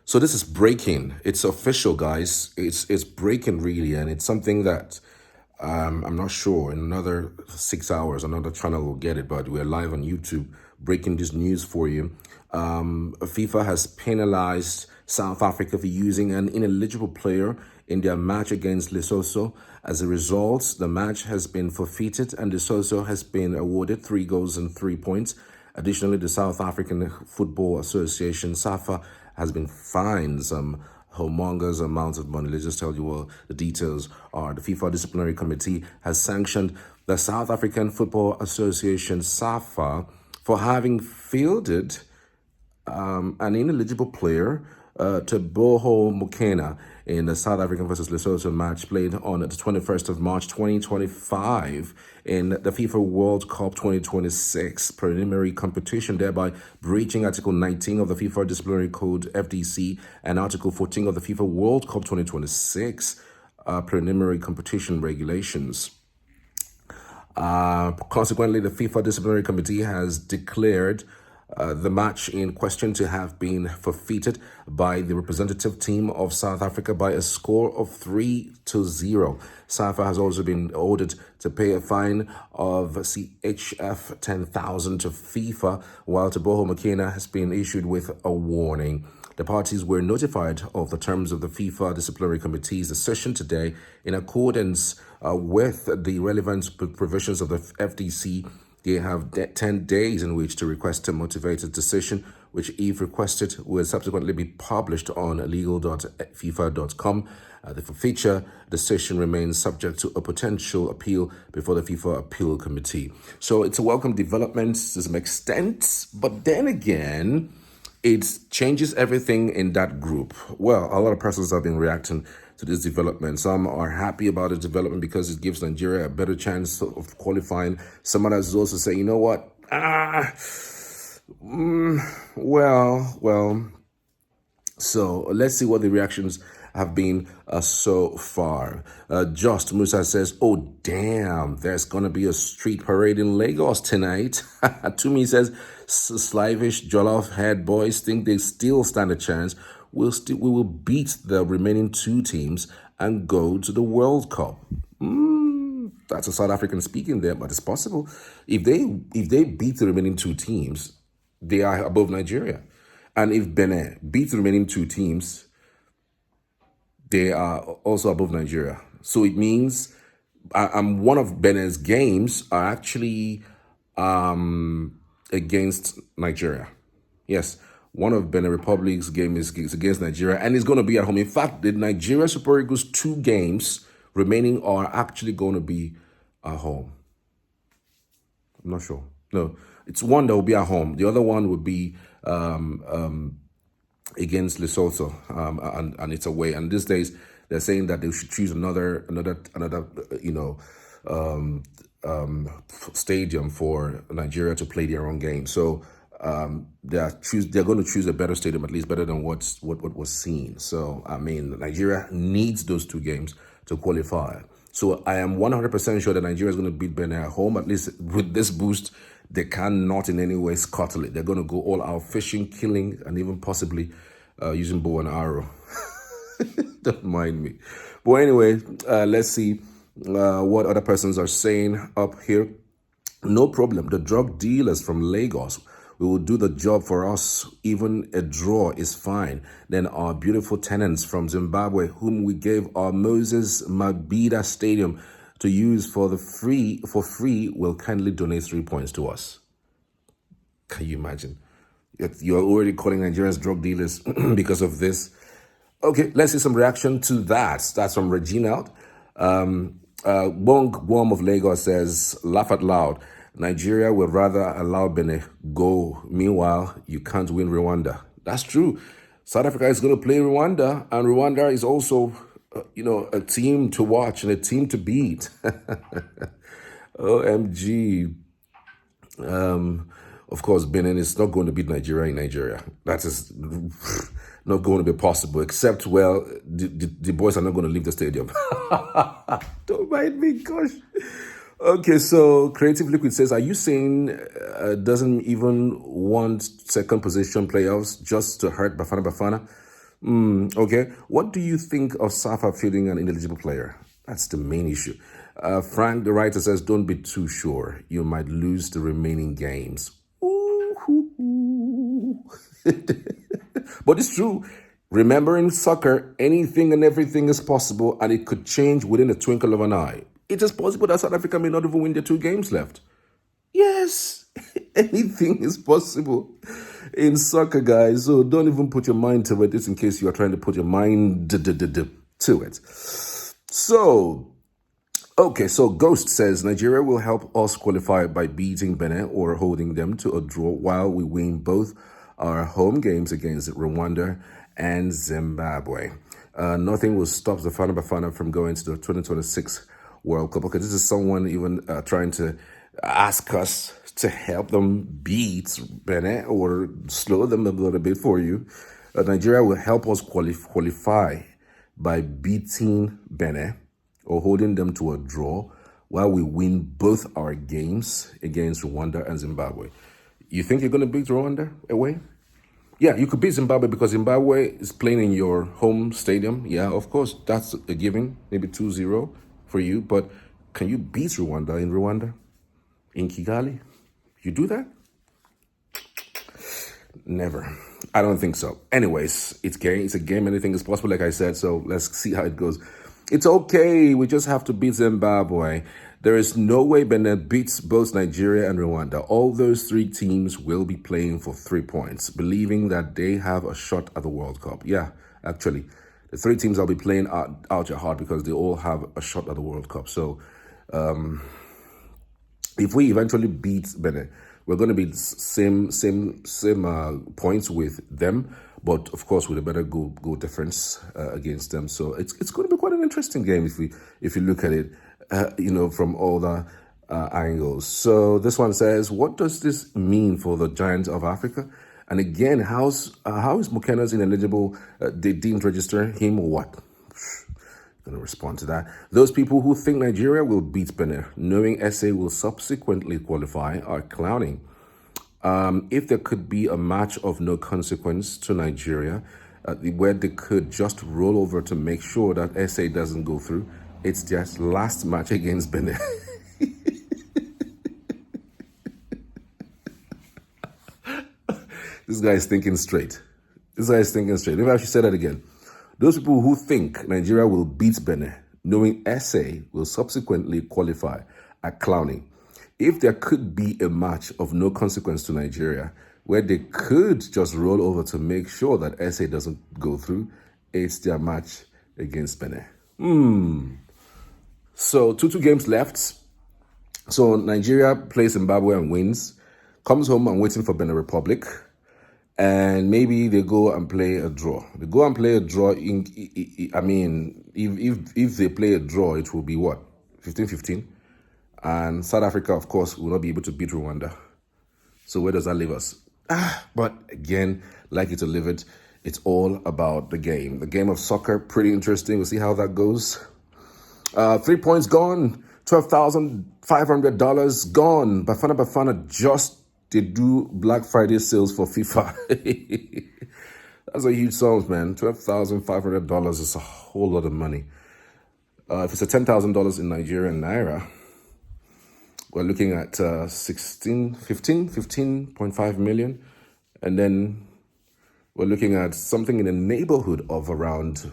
So this is breaking. It's official, guys. It's breaking really, and it's something that I'm not sure in another 6 hours another channel will get it, but we're live on YouTube breaking this news for you. FIFA has penalized South Africa for using an ineligible player in their match against Lesotho. As a result, the match has been forfeited and Lesotho has been awarded 3 goals and 3 points. Additionally, the South African Football Association, SAFA, has been fined some humongous amounts of money. Let's just tell you what the details are. The FIFA Disciplinary Committee has sanctioned the South African Football Association, SAFA, for having fielded an ineligible player, Teboho Mokoena, in the South African versus Lesotho match played on the 21st of March 2025 in the FIFA World Cup 2026 preliminary competition, thereby breaching Article 19 of the FIFA Disciplinary Code FDC and Article 14 of the FIFA World Cup 2026 preliminary competition regulations. Consequently, the FIFA Disciplinary Committee has declared the match in question to have been forfeited by the representative team of South Africa by a score of 3-0. SAFA has also been ordered to pay a fine of CHF 10,000 to FIFA, while Teboho Mokoena has been issued with a warning. The parties were notified of the terms of the FIFA Disciplinary Committee's decision today in accordance with the relevant provisions of the FDC. They have 10 days in which to request a motivated decision, which, if requested, will subsequently be published on legal.fifa.com. The forfeiture decision remains subject to a potential appeal before the FIFA Appeal Committee. So it's a welcome development to some extent, but then again, it changes everything in that group. Well, a lot of persons have been reacting to this development. Some are happy about the development because it gives Nigeria a better chance of qualifying. Some others also say, you know what? Well. So let's see what the reactions have been so far. Just Musa says, oh, damn, there's going to be a street parade in Lagos tonight. Tumi says, slavish jollof head boys think they still stand a chance. We will beat the remaining 2 teams and go to the World Cup. That's a South African speaking there, but it's possible. If they beat the remaining 2 teams, they are above Nigeria. And if Benin beats the remaining 2 teams, they are also above Nigeria. So it means one of Benin's games are actually against Nigeria. Yes, one of Benin Republic's games is against Nigeria, and it's going to be at home. In fact, the Nigeria Super Eagles 2 games remaining are actually going to be at home. I'm not sure. No, it's one that will be at home. The other one would be against Lesotho, and it's away. And these days, they're saying that they should choose another stadium for Nigeria to play their own game. So they're going to choose a better stadium, at least better than what was seen. So I mean, Nigeria needs those 2 games to qualify. So I am 100% sure that Nigeria is going to beat Benin at home. At least with this boost, they cannot in any way scuttle it. They're going to go all out fishing, killing, and even possibly using bow and arrow. Don't mind me. But anyway, let's see what other persons are saying up here. No problem. The drug dealers from Lagos, we will do the job for us. Even a draw is fine. Then our beautiful tenants from Zimbabwe, whom we gave our Moses Mabhida Stadium to use for free, will kindly donate 3 points to us. Can you imagine? You're already calling Nigerians drug dealers because of this. Okay, let's see some reaction to that. That's from Reginald. Wong Guam of Lagos says, laugh out loud. Nigeria would rather allow Benin go. Meanwhile, you can't win Rwanda. That's true. South Africa is going to play Rwanda, and Rwanda is also, a team to watch and a team to beat. OMG. Of course, Benin is not going to beat Nigeria in Nigeria. That is not going to be possible, except, well, the boys are not going to leave the stadium. Don't mind me, gosh. Okay, so Creative Liquid says, are you saying doesn't even want second position playoffs just to hurt Bafana Bafana? Okay. What do you think of Safa fielding an ineligible player? That's the main issue. Frank, the writer, says, don't be too sure. You might lose the remaining games. Ooh. But it's true. Remember, in soccer, anything and everything is possible, and it could change within a twinkle of an eye. It is possible that South Africa may not even win their 2 games left. Yes, anything is possible in soccer, guys. So don't even put your mind to it, just in case you are trying to put your mind to it. So, okay, so Ghost says Nigeria will help us qualify by beating Benin or holding them to a draw while we win both our home games against Rwanda and Zimbabwe. Nothing will stop the Bafana Bafana from going to the 2026 World Cup. Okay, this is someone even trying to ask us to help them beat Benin or slow them a little bit for you. Nigeria will help us qualify by beating Benin or holding them to a draw while we win both our games against Rwanda and Zimbabwe. You think you're going to beat Rwanda away? Yeah, you could beat Zimbabwe because Zimbabwe is playing in your home stadium. Yeah, of course, that's a given, maybe 2-0 for you. But can you beat Rwanda in Rwanda? In Kigali? You do that? Never. I don't think so. Anyways, it's a game. Anything is possible, like I said. So let's see how it goes. It's okay. We just have to beat Zimbabwe. There is no way Benin beats both Nigeria and Rwanda. All those 3 teams will be playing for 3 points, believing that they have a shot at the World Cup. Yeah, actually, the 3 teams will be playing out your heart because they all have a shot at the World Cup. So, if we eventually beat Benin, we're going to be same points with them, but of course with a better goal difference against them. So it's going to be quite an interesting game if you look at it, from all the angles. So this one says, what does this mean for the Giants of Africa? And again, how is Mokoena's ineligible? They didn't register him or what? Going to respond to that. Those people who think Nigeria will beat Benin, knowing SA will subsequently qualify, are clowning. If there could be a match of no consequence to Nigeria, where they could just roll over to make sure that SA doesn't go through, it's just last match against Benin. This guy is thinking straight. Maybe I should say that again. Those people who think Nigeria will beat Benin, knowing SA will subsequently qualify, are clowning. If there could be a match of no consequence to Nigeria, where they could just roll over to make sure that SA doesn't go through, it's their match against Benin. So 2 games left. So Nigeria plays Zimbabwe and wins, comes home and waiting for Benin Republic. And maybe they go and play a draw. If they play a draw, it will be what? 15-15? And South Africa, of course, will not be able to beat Rwanda. So where does that leave us? But again, like it or leave it, it's all about the game. The game of soccer, pretty interesting. We'll see how that goes. 3 points gone. $12,500 gone. Bafana just they do Black Friday sales for FIFA. That's a huge sum, man. $12,500 is a whole lot of money. If it's a $10,000 in Nigerian naira, we're looking at 15.5 million. And then we're looking at something in the neighborhood of around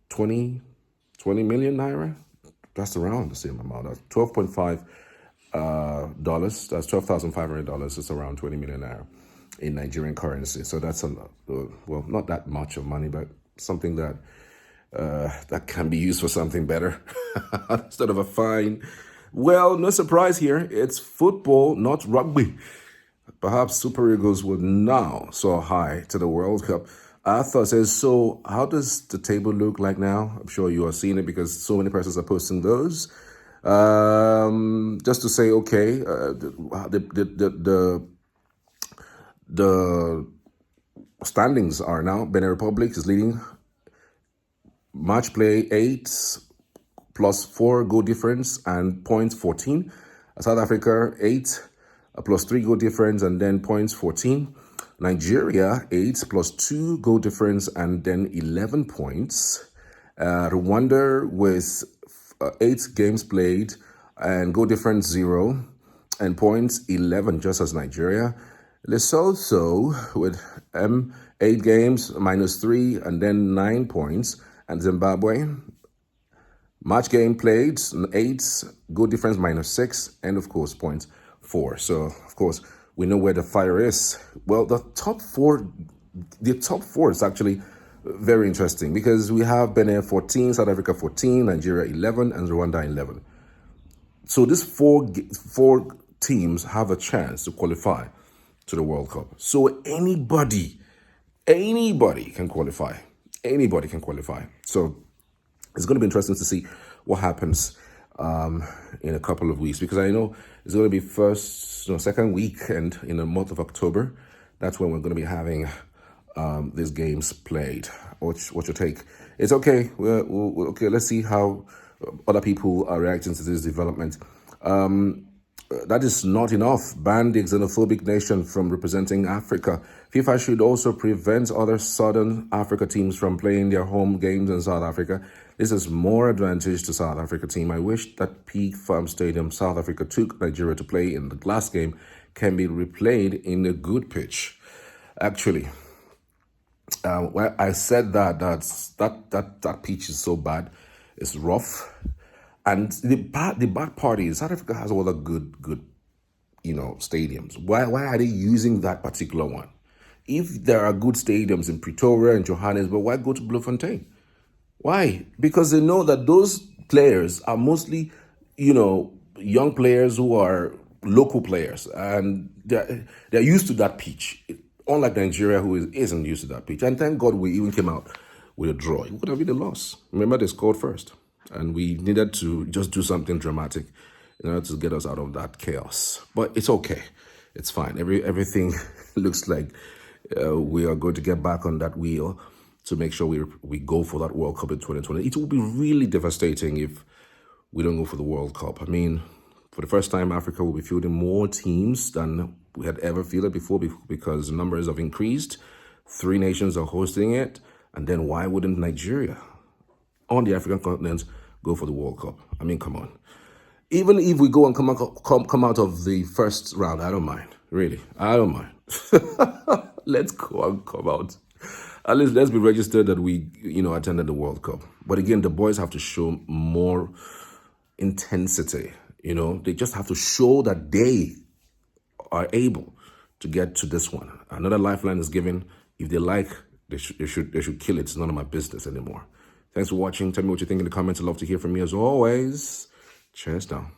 20 million naira. That's around the same amount. That's 12.5 dollars. That's $12,500. It's around 20 million naira in Nigerian currency. So that's not that much of money, but something that that can be used for something better instead of a fine. Well, no surprise here. It's football, not rugby. Perhaps Super Eagles would now soar high to the World Cup. Arthur says, so how does the table look like now? I'm sure you are seeing it because so many persons are posting those. Just to say, okay, the standings are now: Benin Republic is leading, match play 8 plus 4 goal difference and points 14. South Africa 8 plus 3 goal difference and then points 14. Nigeria, 8 plus 2 goal difference and then 11 points. Rwanda with 8 games played and goal difference 0 and points 11, just as Nigeria. Lesotho with 8 games minus 3 and then 9 points. And Zimbabwe, match game played 8, goal difference minus 6, and of course points 4. So of course we know where the fire is. Well, the top four is actually very interesting because we have Benin 14, South Africa 14, Nigeria 11, and Rwanda 11. So these four teams have a chance to qualify to the World Cup. So anybody can qualify. Anybody can qualify. So it's going to be interesting to see what happens in a couple of weeks, because I know it's going to be second weekend in the month of October. That's when we're going to be having these games played. What's your take? It's okay. Okay. Let's see how other people are reacting to this development. That is not enough. Ban the xenophobic nation from representing Africa. FIFA should also prevent other Southern Africa teams from playing their home games in South Africa. This is more advantage to South Africa team. I wish that Peak Farm Stadium South Africa took Nigeria to play in the last game can be replayed in a good pitch. Actually, well, I said that pitch is so bad, it's rough. And the bad part is South Africa has all the good stadiums. Why are they using that particular one? If there are good stadiums in Pretoria and Johannesburg, why go to Bloemfontein? Why? Because they know that those players are mostly, young players who are local players, and they're used to that pitch. Unlike Nigeria, who isn't used to that pitch. And thank God we even came out with a draw. It would have been a loss. Remember, they scored first. And we needed to just do something dramatic in order to get us out of that chaos. But it's okay. It's fine. Everything looks like we are going to get back on that wheel to make sure we go for that World Cup in 2020. It will be really devastating if we don't go for the World Cup. I mean, for the first time, Africa will be fielding more teams than we had ever fielded before because numbers have increased. 3 nations are hosting it. And then why wouldn't Nigeria on the African continent go for the World Cup? I mean, come on. Even if we go and come out of the first round, I don't mind. Really, I don't mind. Let's go and come out. At least let's be registered that we, attended the World Cup. But again, the boys have to show more intensity. They just have to show that they are able to get to this one. Another lifeline is given. If they like, they should kill it. It's none of my business anymore. Thanks for watching. Tell me what you think in the comments. I'd love to hear from you as always. Cheers now.